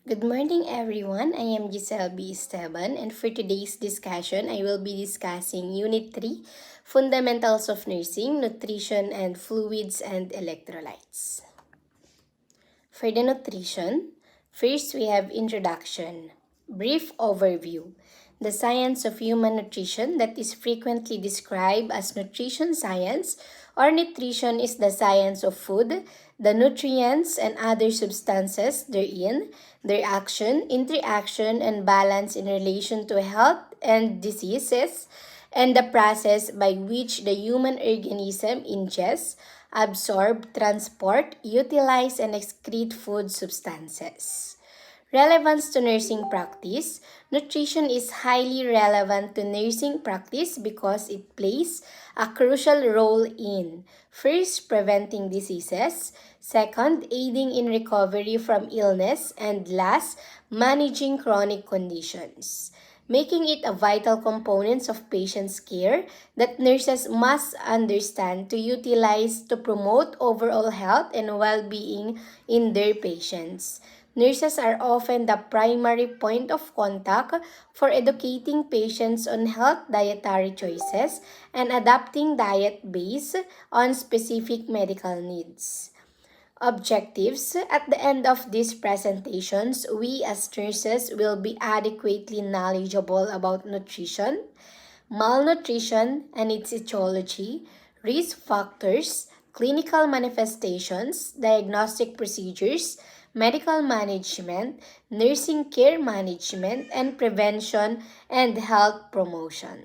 Good morning, everyone. I am Giselle B. Esteban, and for today's discussion, I will be discussing Unit 3 Fundamentals of Nursing, Nutrition, and Fluids and Electrolytes. For the nutrition, first we have introduction, brief overview. The science of human nutrition that is frequently described as nutrition science or nutrition is the science of food, the nutrients and other substances therein, their action, interaction, and balance in relation to health and diseases, and the process by which the human organism ingests, absorb, transport, utilize, and excrete food substances. Relevance to nursing practice. Nutrition is highly relevant to nursing practice because it plays a crucial role in first, preventing diseases, second, aiding in recovery from illness, and last, managing chronic conditions, making it a vital component of patients' care that nurses must understand to utilize to promote overall health and well-being in their patients. Nurses are often the primary point of contact for educating patients on health dietary choices and adapting diet based on specific medical needs. Objectives. At the end of these presentations, we as nurses will be adequately knowledgeable about nutrition, malnutrition and its etiology, risk factors, clinical manifestations, diagnostic procedures, medical management, nursing care management, and prevention and health promotion.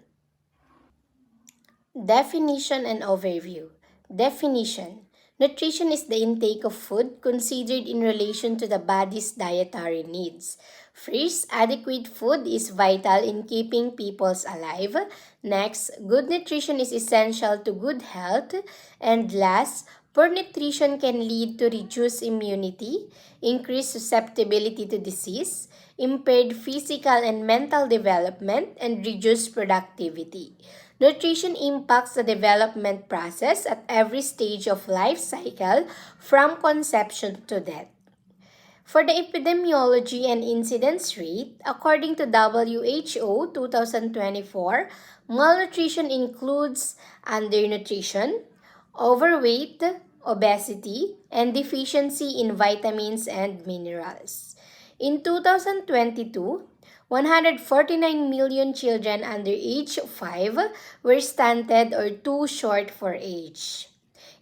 Definition and overview. Definition. Nutrition is the intake of food considered in relation to the body's dietary needs. First, adequate food is vital in keeping people alive. Next, good nutrition is essential to good health. And last, poor nutrition can lead to reduced immunity, increased susceptibility to disease, impaired physical and mental development, and reduced productivity. Nutrition impacts the development process at every stage of life cycle from conception to death. For the epidemiology and incidence rate, according to WHO 2024, malnutrition includes undernutrition, overweight, obesity, and deficiency in vitamins and minerals. In 2022, 149 million children under age 5 were stunted or too short for age.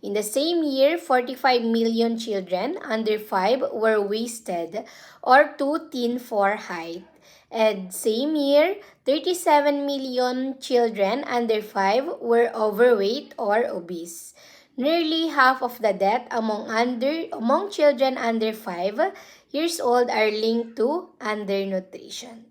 In the same year, 45 million children under 5 were wasted or too thin for height. And same year, 37 million children under 5 were overweight or obese. Nearly half of the death among children under 5 years old are linked to undernutrition.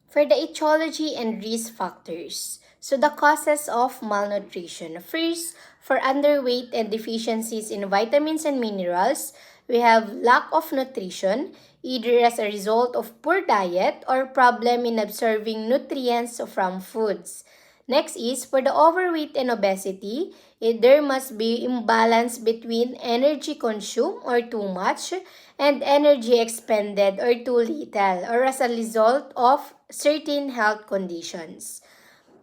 For the etiology and risk factors, so the causes of malnutrition. First, for underweight and deficiencies in vitamins and minerals, we have lack of nutrition, either as a result of poor diet or problem in absorbing nutrients from foods. Next is for the overweight and obesity, there must be imbalance between energy consumed or too much and energy expended or too little or as a result of certain health conditions.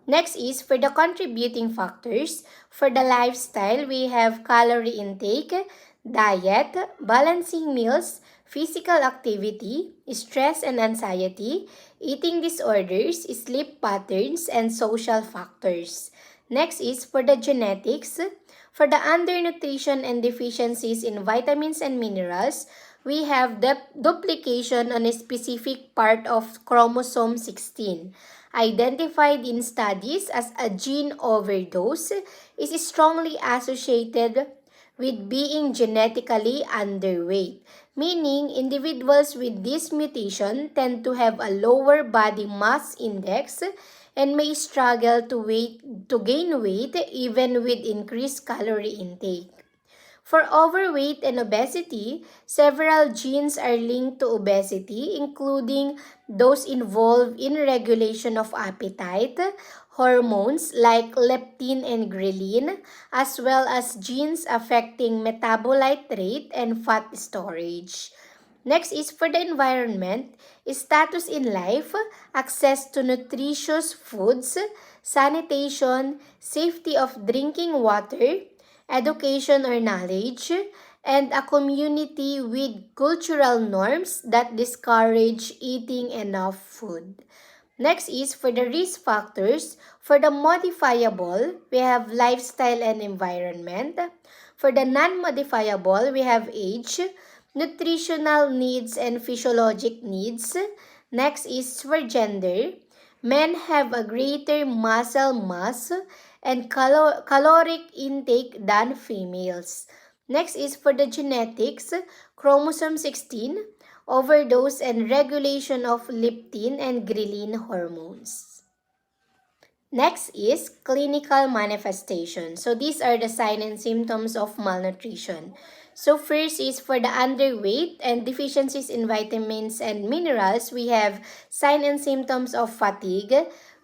Next is for the contributing factors. For the lifestyle, we have calorie intake, diet, balancing meals, physical activity, stress and anxiety, eating disorders, sleep patterns, and social factors. Next is for the genetics. For the undernutrition and deficiencies in vitamins and minerals, we have the duplication on a specific part of chromosome 16. Identified in studies as a gene overdose, is strongly associated with being genetically underweight, meaning individuals with this mutation tend to have a lower body mass index and may struggle to gain weight even with increased calorie intake. For overweight and obesity, several genes are linked to obesity, including those involved in regulation of appetite, hormones like leptin and ghrelin, as well as genes affecting metabolite rate and fat storage. Next is for the environment, status in life, access to nutritious foods, sanitation, safety of drinking water, education or knowledge, and a community with cultural norms that discourage eating enough food. Next is for the risk factors. For the modifiable, we have lifestyle and environment. For the non-modifiable, we have age, nutritional needs and physiologic needs. Next is for gender. Men have a greater muscle mass and caloric intake than females. Next is for the genetics, chromosome 16, overdose and regulation of leptin and ghrelin hormones. Next is clinical manifestation. So these are the signs and symptoms of malnutrition. So first is for the underweight and deficiencies in vitamins and minerals, we have signs and symptoms of fatigue,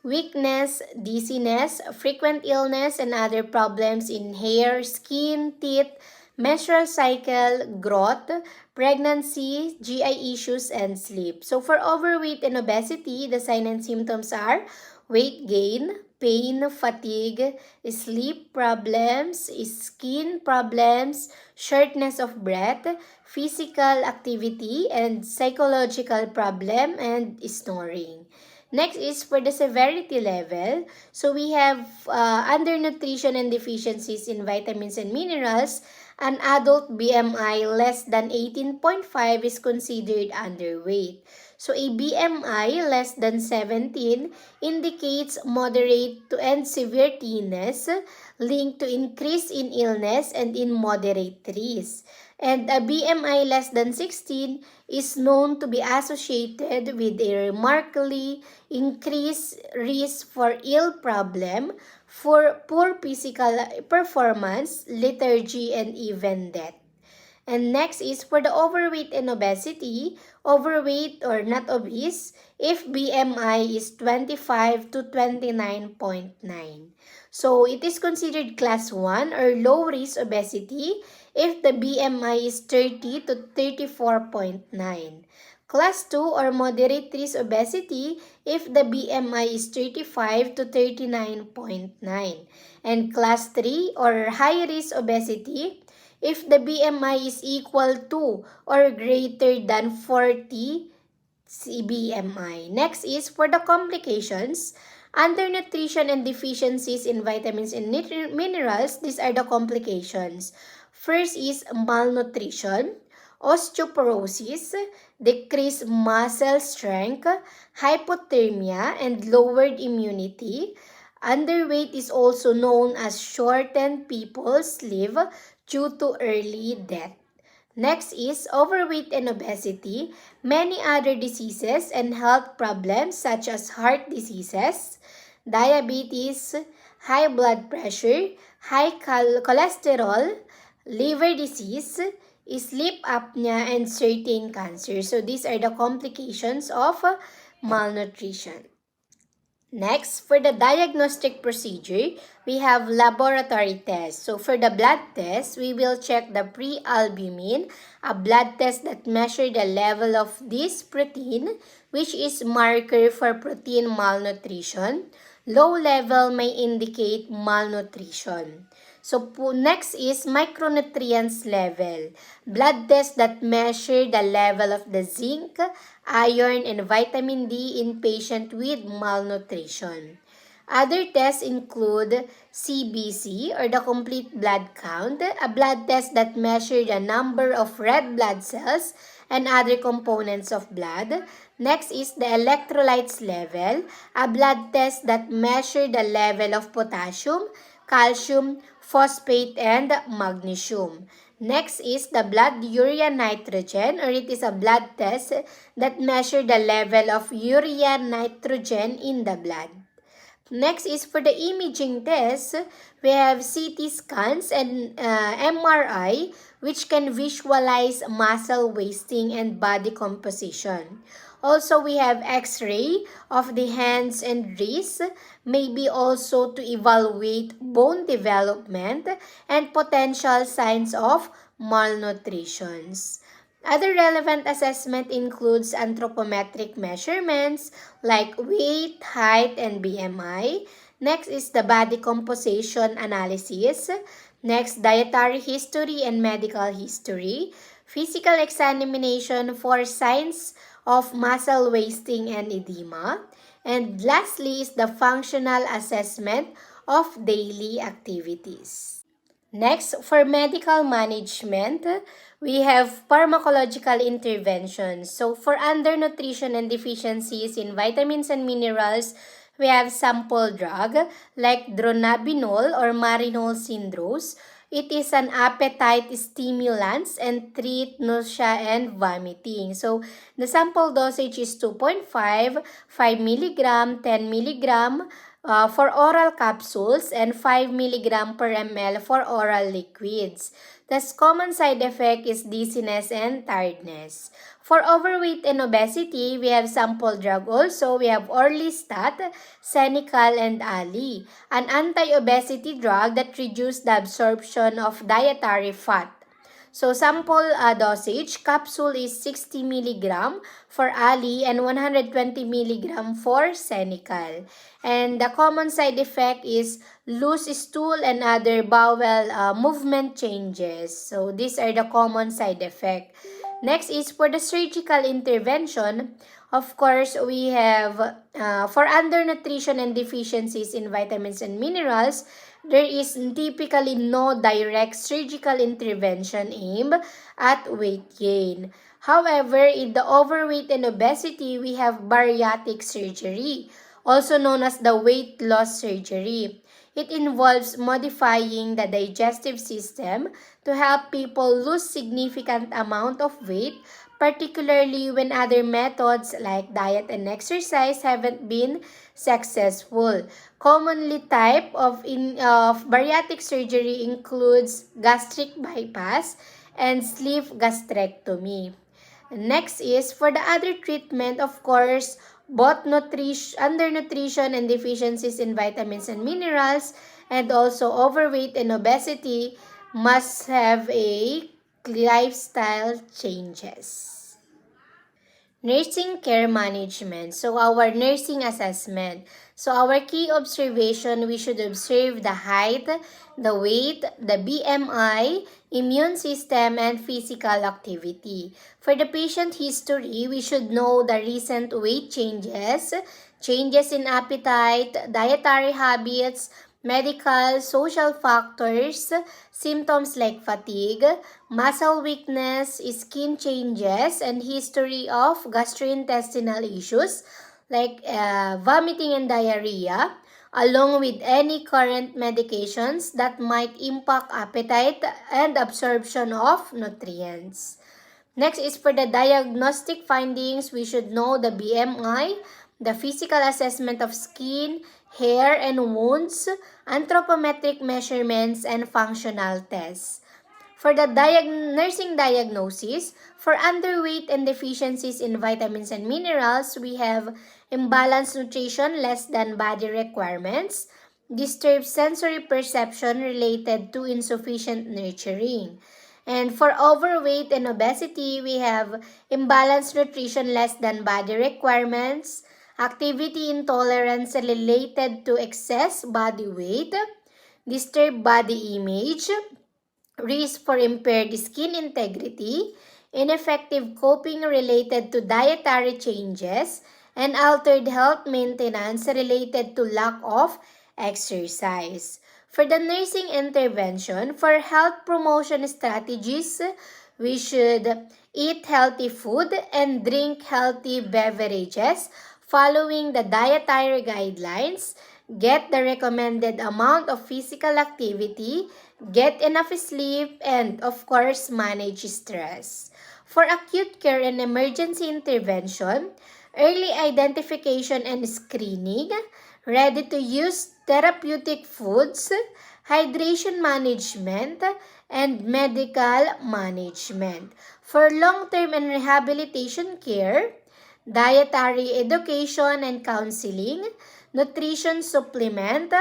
weakness, dizziness, frequent illness, and other problems in hair, skin, teeth, menstrual cycle, growth, pregnancy, GI issues, and sleep. So for overweight and obesity, the signs and symptoms are weight gain, pain, fatigue, sleep problems, skin problems, shortness of breath, physical activity, and psychological problem, and snoring. Next is for the severity level. So we have undernutrition and deficiencies in vitamins and minerals. An adult BMI less than 18.5 is considered underweight. So a BMI less than 17 indicates moderate to and severe thinness linked to increase in illness and in moderate risk. And a BMI less than 16 is known to be associated with a remarkably increased risk for ill problem, for poor physical performance, lethargy, and even death. And next is for the overweight and obesity, overweight or not obese, if BMI is 25 to 29.9. So it is considered class 1 or low risk obesity if the BMI is 30 to 34.9. Class 2 or moderate risk obesity if the BMI is 35 to 39.9. And class 3 or high risk obesity if the BMI is equal to or greater than 40 BMI. Next is for the complications. Undernutrition and deficiencies in vitamins and minerals, these are the complications. First is malnutrition, osteoporosis, decreased muscle strength, hypothermia, and lowered immunity. Underweight is also known as shortened people's live due to early death. Next is overweight and obesity, many other diseases and health problems such as heart diseases, diabetes, high blood pressure, high cholesterol, liver disease, sleep apnea, and certain cancers. So these are the complications of malnutrition. Next, for the diagnostic procedure, we have laboratory tests. So for the blood test, we will check the prealbumin, a blood test that measures the level of this protein, which is marker for protein malnutrition. Low level may indicate malnutrition. So next is micronutrients level. Blood tests that measure the level of the zinc, iron, and vitamin D in patient with malnutrition. Other tests include CBC or the complete blood count, a blood test that measures the number of red blood cells and other components of blood. Next is the electrolytes level, a blood test that measures the level of potassium, calcium, phosphate, and magnesium. Next is the blood urea nitrogen, or it is a blood test that measures the level of urea nitrogen in the blood. Next is for the imaging test, we have CT scans and MRI, which can visualize muscle wasting and body composition. Also, we have X-ray of the hands and wrists, maybe also to evaluate bone development and potential signs of malnutrition. Other relevant assessment includes anthropometric measurements like weight, height, and BMI. Next is the body composition analysis. Next, dietary history and medical history. Physical examination for signs of muscle wasting and edema. And lastly is the functional assessment of daily activities. Next, for medical management, we have pharmacological interventions. So, for undernutrition and deficiencies in vitamins and minerals, we have sample drug like dronabinol or marinol syndrome. It is an appetite stimulant and treat nausea and vomiting. So, the sample dosage is 2.5, 5 milligram, 10 milligram, for oral capsules and 5 mg per ml for oral liquids. Thus, common side effect is dizziness and tiredness. For overweight and obesity, we have sample drug also. We have Orlistat, Senecal, and Ali, an anti-obesity drug that reduces the absorption of dietary fat. So, sample dosage, capsule is 60 mg for Ali and 120 mg for Senecal. And the common side effect is loose stool and other bowel movement changes. So, these are the common side effect. Next is for the surgical intervention. Of course, we have for undernutrition and deficiencies in vitamins and minerals, there is typically no direct surgical intervention aimed at weight gain. However, in the overweight and obesity, we have bariatric surgery, also known as the weight loss surgery. It involves modifying the digestive system to help people lose significant amount of weight, particularly when other methods like diet and exercise haven't been successful. Commonly type of bariatric surgery includes gastric bypass and sleeve gastrectomy. Next is for the other treatment, of course, both undernutrition and deficiencies in vitamins and minerals, and also overweight and obesity must have a lifestyle changes. Nursing care management. So, our nursing assessment. So, our key observation, we should observe the height, the weight, the BMI, immune system, and physical activity. For the patient history, we should know the recent weight changes, changes in appetite, dietary habits, medical, social factors, symptoms like fatigue, muscle weakness, skin changes, and history of gastrointestinal issues like vomiting and diarrhea, along with any current medications that might impact appetite and absorption of nutrients. Next is for the diagnostic findings, we should know the BMI, the physical assessment of skin, hair and wounds, anthropometric measurements, and functional tests. For the nursing diagnosis, for underweight and deficiencies in vitamins and minerals, we have imbalanced nutrition less than body requirements, disturbed sensory perception related to insufficient nurturing. And for overweight and obesity, we have imbalanced nutrition less than body requirements, activity intolerance related to excess body weight, disturbed body image, risk for impaired skin integrity, ineffective coping related to dietary changes, and altered health maintenance related to lack of exercise. For the nursing intervention, for health promotion strategies, we should eat healthy food and drink healthy beverages following the dietary guidelines, get the recommended amount of physical activity, get enough sleep, and of course, manage stress. For acute care and emergency intervention, early identification and screening, ready-to-use therapeutic foods, hydration management, and medical management. For long-term and rehabilitation care, dietary education and counseling, nutrition supplement,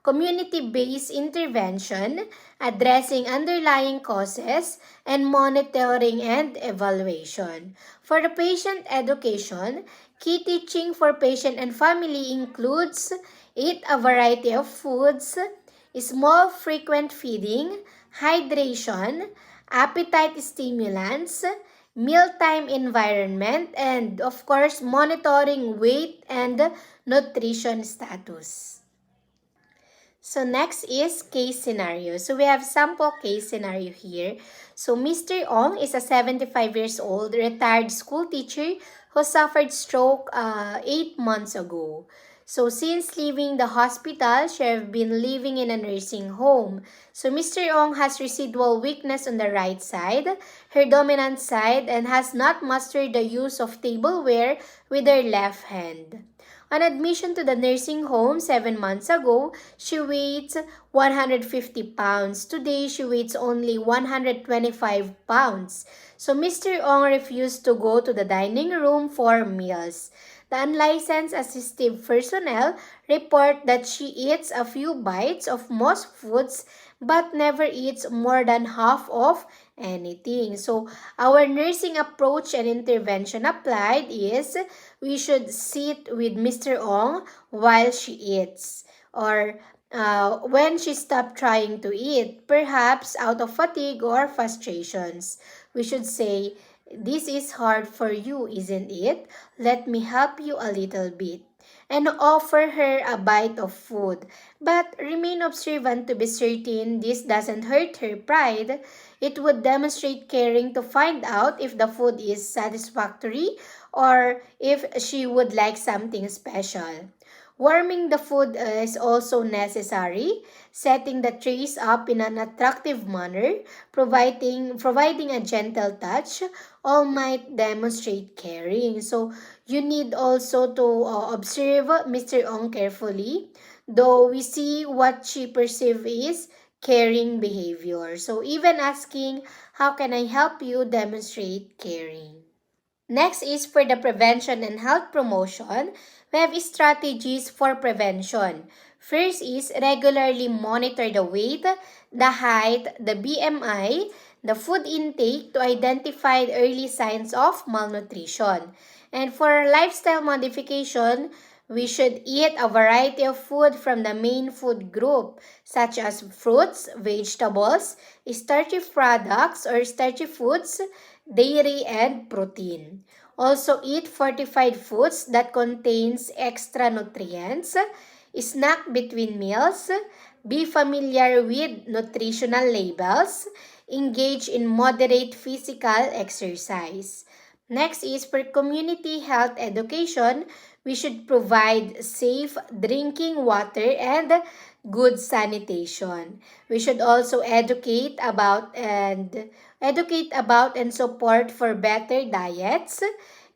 community-based intervention, addressing underlying causes, and monitoring and evaluation. For the patient education, key teaching for patient and family includes eat a variety of foods, small frequent feeding, hydration, appetite stimulants, mealtime environment, and of course, monitoring weight and nutrition status. So next is case scenario. So we have sample case scenario here. So Mr. Ong is a 75 years old retired school teacher who suffered stroke 8 months ago. So since leaving the hospital, she has been living in a nursing home. So Mr. Ong has residual weakness on the right side, her dominant side, and has not mastered the use of tableware with her left hand. On admission to the nursing home 7 months ago, she weighs 150 pounds. Today, she weighs only 125 pounds. So Mr. Ong refused to go to the dining room for meals. The unlicensed assistive personnel report that she eats a few bites of most foods but never eats more than half of anything. So our nursing approach and intervention applied is we should sit with Mr. Ong while she eats, or when she stopped trying to eat, perhaps out of fatigue or frustrations. We should say, "This is hard for you, isn't it? Let me help you a little bit." And offer her a bite of food. But remain observant to be certain this doesn't hurt her pride. It would demonstrate caring to find out if the food is satisfactory or if she would like something special. Warming the food is also necessary, setting the trays up in an attractive manner, providing a gentle touch, all might demonstrate caring. So you need also to observe Mr. Ong carefully, though we see what she perceives is caring behavior. So even asking, "How can I help you?" demonstrate caring. Next is for the prevention and health promotion. We have strategies for prevention. First is regularly monitor the weight, the height, the BMI, the food intake to identify early signs of malnutrition. And for lifestyle modification, we should eat a variety of food from the main food group, such as fruits, vegetables, starchy products or starchy foods, dairy, and protein. Also, eat fortified foods that contains extra nutrients. Snack between meals. Be familiar with nutritional labels. Engage in moderate physical exercise. Next is for community health education. We should provide safe drinking water and good sanitation. We should also educate about and support for better diets,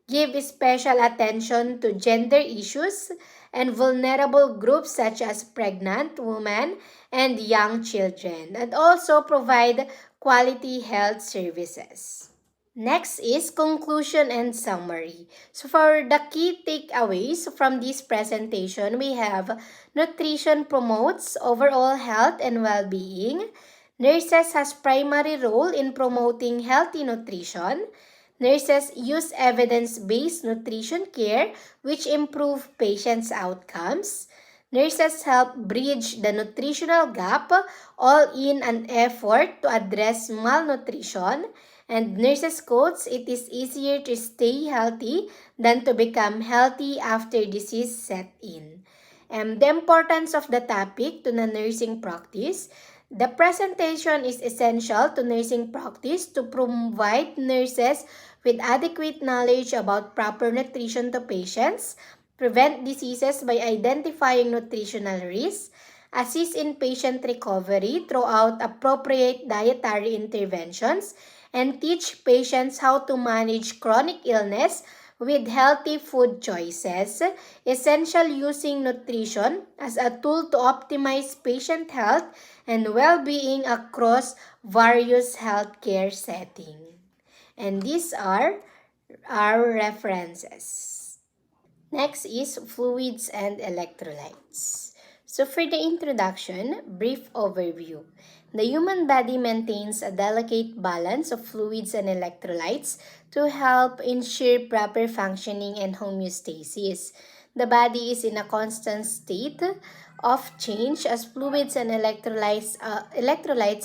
give special attention to gender issues and vulnerable groups such as pregnant women and young children, and also provide quality health services. Next is conclusion and summary. So for the key takeaways from this presentation, we have nutrition promotes overall health and well-being. Nurses has primary role in promoting healthy nutrition. Nurses use evidence-based nutrition care which improve patients' outcomes. Nurses help bridge the nutritional gap, all in an effort to address malnutrition. And nurses quotes, "It is easier to stay healthy than to become healthy after disease set in." And the importance of the topic to the nursing practice. The presentation is essential to nursing practice to provide nurses with adequate knowledge about proper nutrition to patients, prevent diseases by identifying nutritional risks, assist in patient recovery throughout appropriate dietary interventions, and teach patients how to manage chronic illness with healthy food choices. Essential using nutrition as a tool to optimize patient health and well-being across various healthcare settings. And these are our references. Next is fluids and electrolytes. So for the introduction, brief overview. The human body maintains a delicate balance of fluids and electrolytes to help ensure proper functioning and homeostasis. The body is in a constant state of change as fluids and electrolytes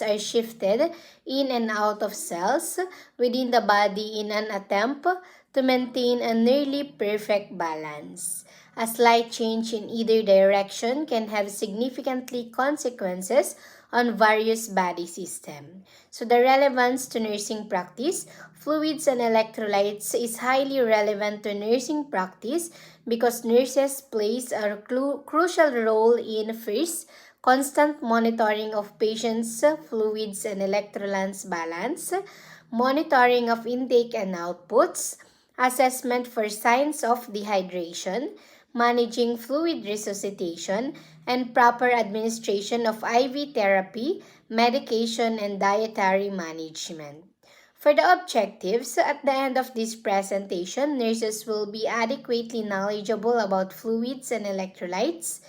are shifted in and out of cells within the body in an attempt to maintain a nearly perfect balance. A slight change in either direction can have significantly consequences on various body systems. So the relevance to nursing practice, fluids and electrolytes is highly relevant to nursing practice because nurses plays a crucial role in first, constant monitoring of patients' fluids and electrolytes balance, monitoring of intake and outputs, assessment for signs of dehydration, managing fluid resuscitation, and proper administration of IV therapy, medication, and dietary management. For the objectives, at the end of this presentation, nurses will be adequately knowledgeable about fluids and electrolytes,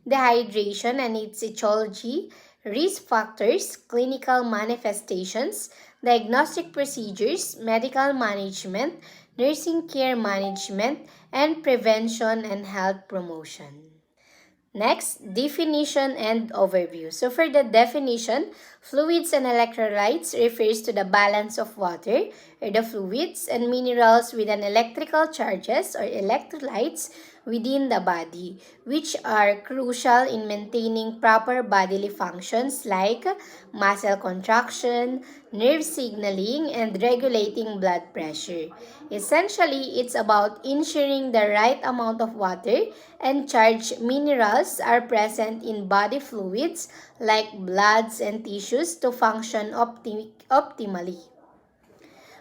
dehydration and its etiology, risk factors, clinical manifestations, diagnostic procedures, medical management, nursing care management, and prevention and health promotion. Next, definition and overview. So for the definition, fluids and electrolytes refers to the balance of water or the fluids and minerals with an electrical charges or electrolytes within the body, which are crucial in maintaining proper bodily functions like muscle contraction, nerve signaling, and regulating blood pressure. Essentially, it's about ensuring the right amount of water and charged minerals are present in body fluids like bloods and tissues to function optimally.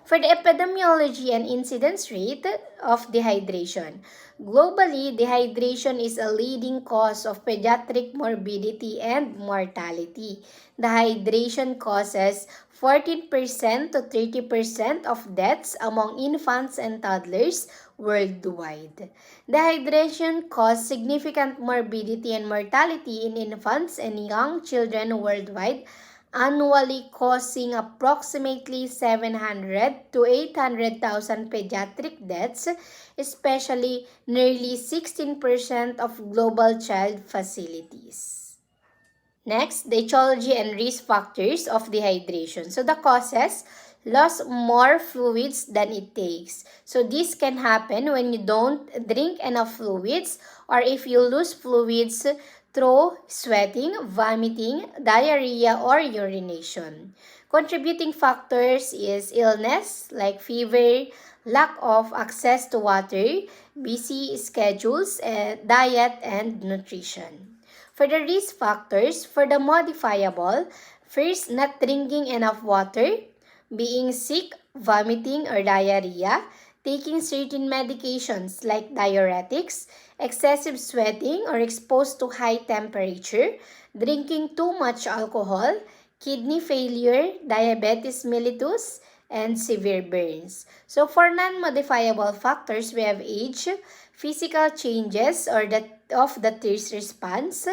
For the epidemiology and incidence rate of dehydration, globally, dehydration is a leading cause of pediatric morbidity and mortality. Dehydration causes 14% to 30% of deaths among infants and toddlers worldwide. Dehydration causes significant morbidity and mortality in infants and young children worldwide, annually causing approximately 700 to 800,000 pediatric deaths, especially nearly 16% of global child facilities. Next, the etiology and risk factors of dehydration. So the causes, lost more fluids than it takes. So this can happen when you don't drink enough fluids or if you lose fluids through sweating, vomiting, diarrhea, or urination. Contributing factors is illness like fever, lack of access to water, busy schedules, diet, and nutrition. For the risk factors, for the modifiable, first, not drinking enough water, being sick, vomiting, or diarrhea, taking certain medications like diuretics, excessive sweating or exposed to high temperature, drinking too much alcohol, kidney failure, diabetes mellitus, and severe burns. So for non-modifiable factors, we have age, physical changes or of the thirst response,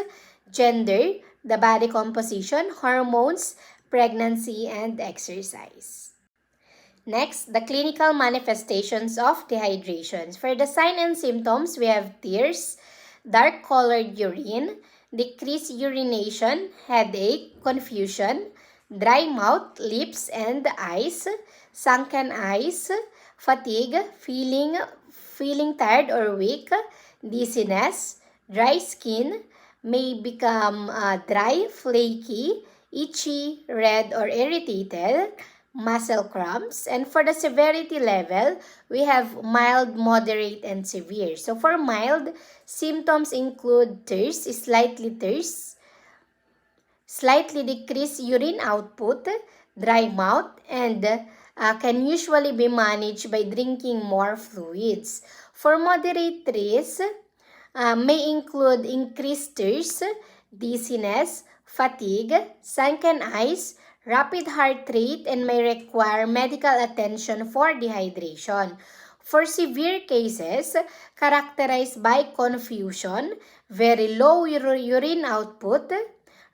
gender, the body composition, hormones, pregnancy, and exercise. Next, the clinical manifestations of dehydration. For the sign and symptoms, we have tears, dark-colored urine, decreased urination, headache, confusion, dry mouth, lips, and eyes, sunken eyes, fatigue, feeling tired or weak, dizziness, dry skin, may become dry, flaky, itchy, red, or irritated, muscle cramps. And for the severity level, we have mild, moderate, and severe. So for mild, symptoms include thirst, slightly decreased urine output, dry mouth, and can usually be managed by drinking more fluids. For moderate risk, may include increased thirst, dizziness, fatigue, sunken eyes, rapid heart rate, and may require medical attention for dehydration. For severe cases characterized by confusion, very low urine output,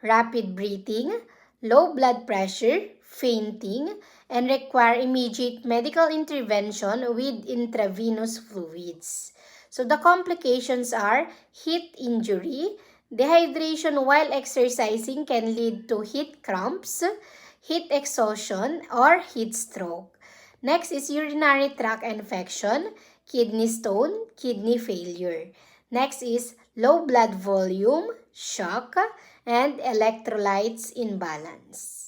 rapid breathing, low blood pressure, fainting, and require immediate medical intervention with intravenous fluids. So the complications are heat injury. Dehydration while exercising can lead to heat cramps, heat exhaustion, or heat stroke. Next is urinary tract infection, kidney stone, kidney failure. Next is low blood volume, shock, and electrolytes imbalance.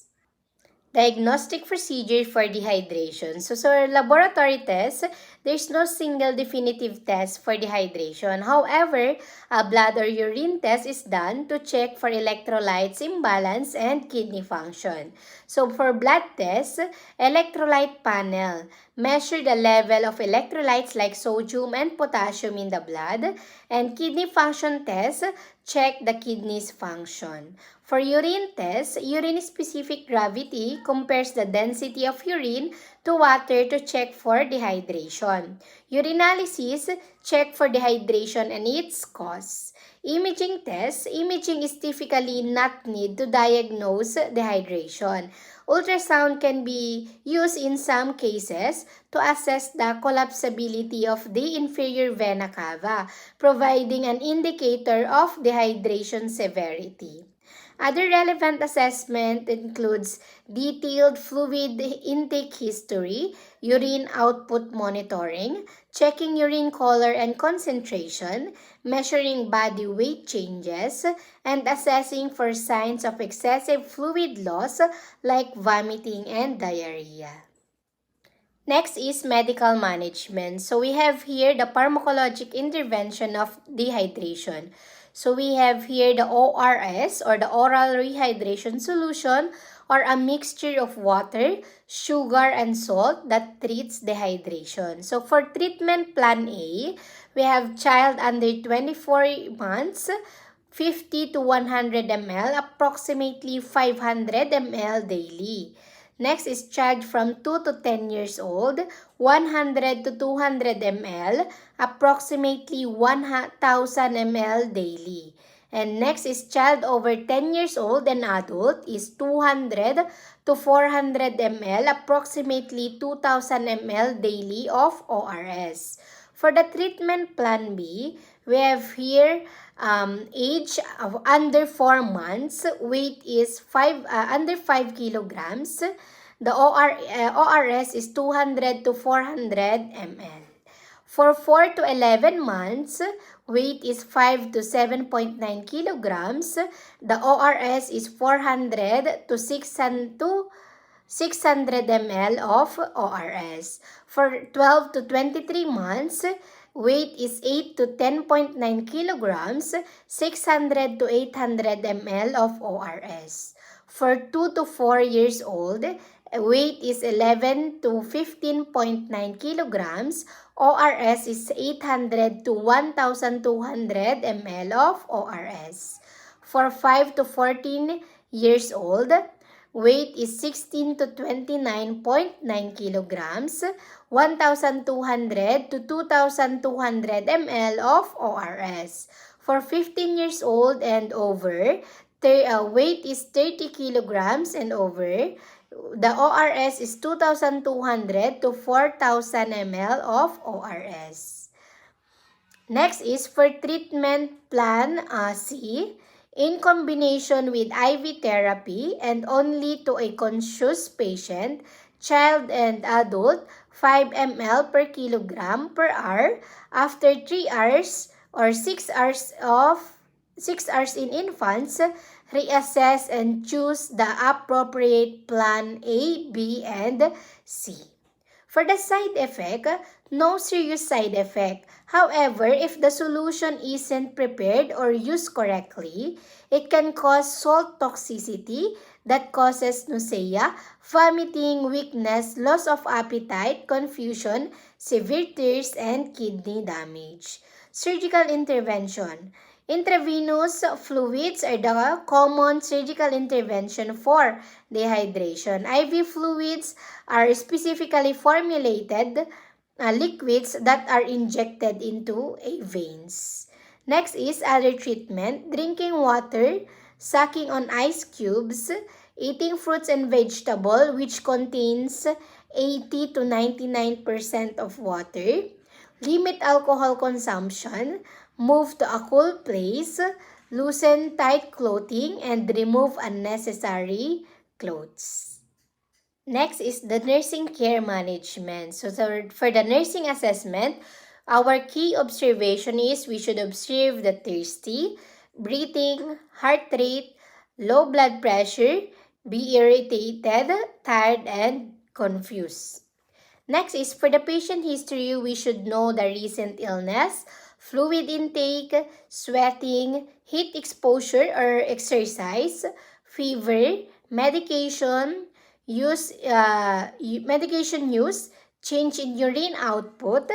Diagnostic procedure for dehydration. So, laboratory test, there's no single definitive test for dehydration. However, a blood or urine test is done to check for electrolytes imbalance and kidney function. So, for blood test, electrolyte panel measure the level of electrolytes like sodium and potassium in the blood, and kidney function test check the kidney's function. For urine test, urine-specific gravity compares the density of urine to water to check for dehydration. Urinalysis check for dehydration and its cause. Imaging test, imaging is typically not needed to diagnose dehydration. Ultrasound can be used in some cases to assess the collapsibility of the inferior vena cava, providing an indicator of dehydration severity. Other relevant assessment includes detailed fluid intake history, urine output monitoring, checking urine color and concentration, measuring body weight changes, and assessing for signs of excessive fluid loss like vomiting and diarrhea. Next is medical management. So we have here the pharmacologic intervention of dehydration. So we have here the ORS or the oral rehydration solution or a mixture of water, sugar, and salt that treats dehydration. So for treatment plan A, we have child under 24 months, 50 to 100 ml, approximately 500 ml daily. Next is child from 2 to 10 years old, 100 to 200 ml, approximately 1,000 ml daily. And next is child over 10 years old and adult is 200 to 400 ml, approximately 2,000 ml daily of ORS. For the treatment plan B, we have here age of under 4 months, weight is under 5 kilograms. The ORS is 200 to 400 ml. For 4 to 11 months, weight is 5 to 7.9 kilograms. The ORS is 400 to 600 ml of ORS. For 12 to 23 months, weight is 8 to 10.9 kilograms, 600 to 800 ml of ORS. For 2 to 4 years old, weight is 11 to 15.9 kilograms, ORS is 800 to 1,200 ml of ORS. For 5 to 14 years old, weight is 16 to 29.9 kilograms, 1,200 to 2,200 ml of ORS. For 15 years old and over, weight is 30 kilograms and over. The ORS is 2,200 to 4,000 ml of ORS. Next is for treatment plan C, in combination with IV therapy and only to a conscious patient, child and adult, 5 ml per kilogram per hour after 3 hours or 6 hours in infants. Reassess and choose the appropriate plan A, B, and C. For the side effect, no serious side effect. However, if the solution isn't prepared or used correctly, it can cause salt toxicity that causes nausea, vomiting, weakness, loss of appetite, confusion, severe thirst, and kidney damage. Surgical intervention. Intravenous fluids are the common surgical intervention for dehydration. IV fluids are specifically formulated liquids that are injected into a veins. Next is other treatment, drinking water, sucking on ice cubes, eating fruits and vegetable which contains 80 to 99% of water, limit alcohol consumption, move to a cool place, loosen tight clothing, and remove unnecessary clothes. Next is the nursing care management. So for the nursing assessment, our key observation is we should observe the thirsty, breathing, heart rate, low blood pressure, be irritated, tired, and confused. Next is for the patient history, we should know the recent illness, fluid intake, sweating, heat exposure or exercise, fever, medication, medication use, change in urine output,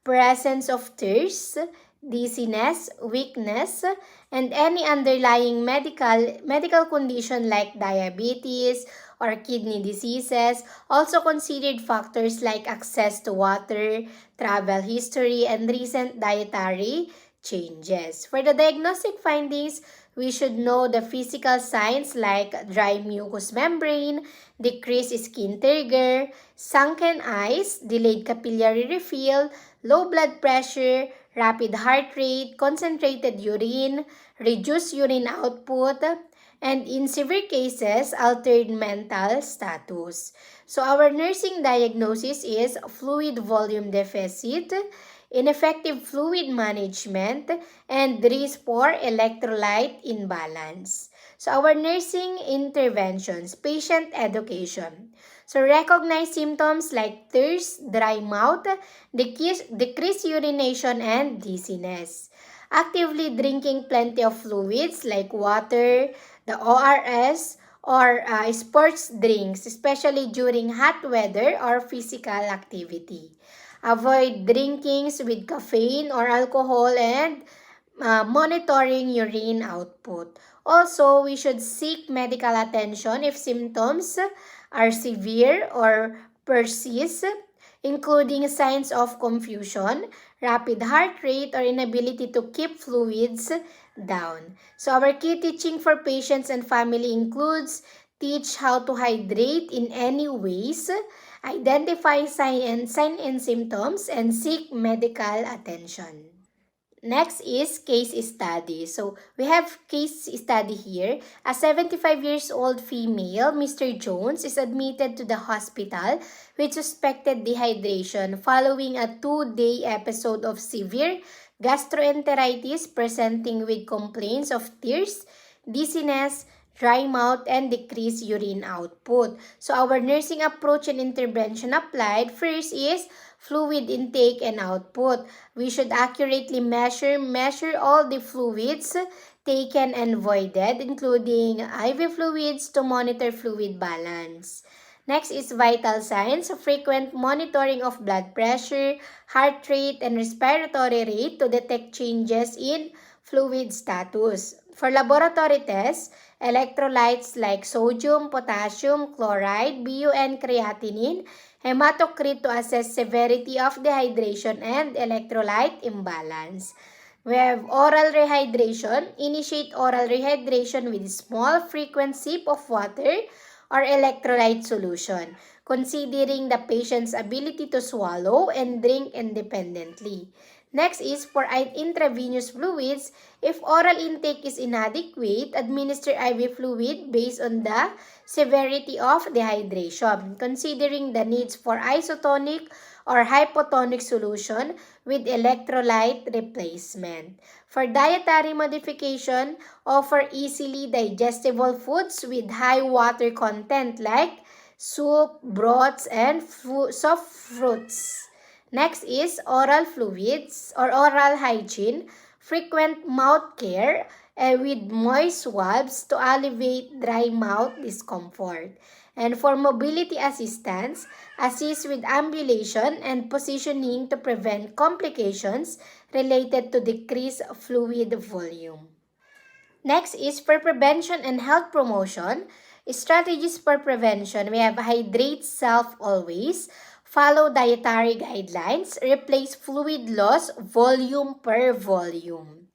presence of thirst, dizziness, weakness, and any underlying medical condition like diabetes or kidney diseases. Also considered factors like access to water, travel history, and recent dietary changes. For the diagnostic findings, we should know the physical signs like dry mucous membrane, decreased skin turgor, sunken eyes, delayed capillary refill, low blood pressure, rapid heart rate, concentrated urine, reduced urine output, and in severe cases, altered mental status. So our nursing diagnosis is fluid volume deficit, ineffective fluid management, and risk for electrolyte imbalance. So our nursing interventions, patient education. So recognize symptoms like thirst, dry mouth, decreased urination, and dizziness. Actively drinking plenty of fluids like water, the ORS, or sports drinks, especially during hot weather or physical activity. Avoid drinkings with caffeine or alcohol and monitoring urine output. Also, we should seek medical attention if symptoms are severe or persist, including signs of confusion, rapid heart rate, or inability to keep fluids down. So our key teaching for patients and family includes teach how to hydrate in any ways, identify sign and symptoms, and seek medical attention. Next is case study. So we have case study here. A 75 years old female, Mr. Jones, is admitted to the hospital with suspected dehydration following a 2-day episode of severe gastroenteritis presenting with complaints of thirst, dizziness, dry mouth, and decreased urine output. So our nursing approach and intervention applied first is fluid intake and output. We should accurately measure all the fluids taken and voided, including IV fluids to monitor fluid balance. Next is vital signs, frequent monitoring of blood pressure, heart rate, and respiratory rate to detect changes in fluid status. For laboratory tests, electrolytes like sodium, potassium, chloride, BUN, creatinine, hematocrit to assess severity of dehydration and electrolyte imbalance. We have oral rehydration. Initiate oral rehydration with small frequent sip of water or electrolyte solution, considering the patient's ability to swallow and drink independently. Next is for intravenous fluids. If oral intake is inadequate, administer IV fluid based on the severity of dehydration, considering the needs for isotonic or hypotonic solution with electrolyte replacement. For dietary modification, offer easily digestible foods with high water content like soup, broths, and soft fruits. Next is oral fluids or oral hygiene, frequent mouth care with moist swabs to alleviate dry mouth discomfort. And for mobility assistance, assist with ambulation and positioning to prevent complications related to decreased fluid volume. Next is for prevention and health promotion. Strategies for prevention. We have hydrate self always. Follow dietary guidelines. Replace fluid loss volume per volume.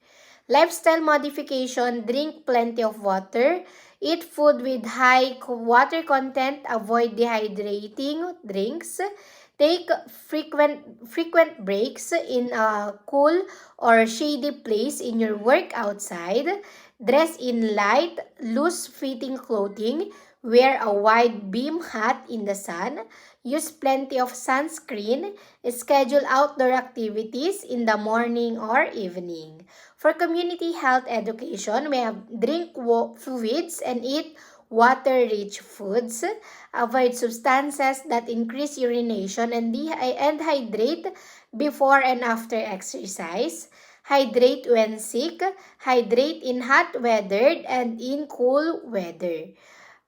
Lifestyle modification, drink plenty of water, eat food with high water content, avoid dehydrating drinks, take frequent breaks in a cool or shady place in your work outside, dress in light, loose-fitting clothing, wear a wide beam hat in the sun, use plenty of sunscreen, schedule outdoor activities in the morning or evening. For community health education, we have drink fluids and eat water-rich foods. Avoid substances that increase urination and hydrate before and after exercise. Hydrate when sick. Hydrate in hot weather and in cool weather.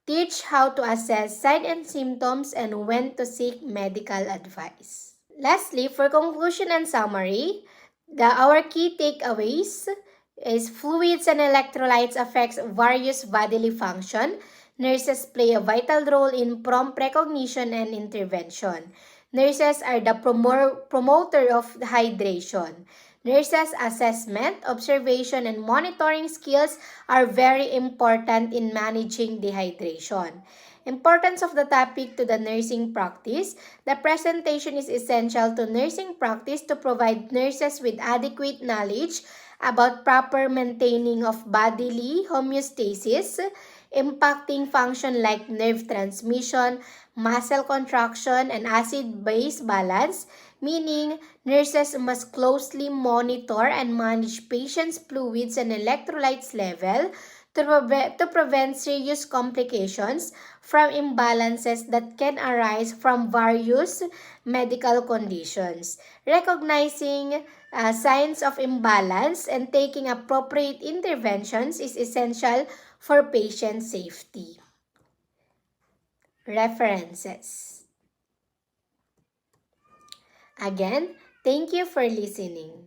Teach how to assess signs and symptoms and when to seek medical advice. Lastly, for conclusion and summary, our key takeaways is fluids and electrolytes affects various bodily function. Nurses play a vital role in prompt recognition and intervention. Nurses are the promoter of hydration. Nurses' assessment, observation, and monitoring skills are very important in managing dehydration. Importance of the topic to the nursing practice. The presentation is essential to nursing practice to provide nurses with adequate knowledge about proper maintaining of bodily homeostasis, impacting function like nerve transmission, muscle contraction, and acid-base balance, meaning nurses must closely monitor and manage patients' fluids and electrolytes level to prevent serious complications from imbalances that can arise from various medical conditions. Recognizing signs of imbalance and taking appropriate interventions is essential for patient safety. References. Again, thank you for listening.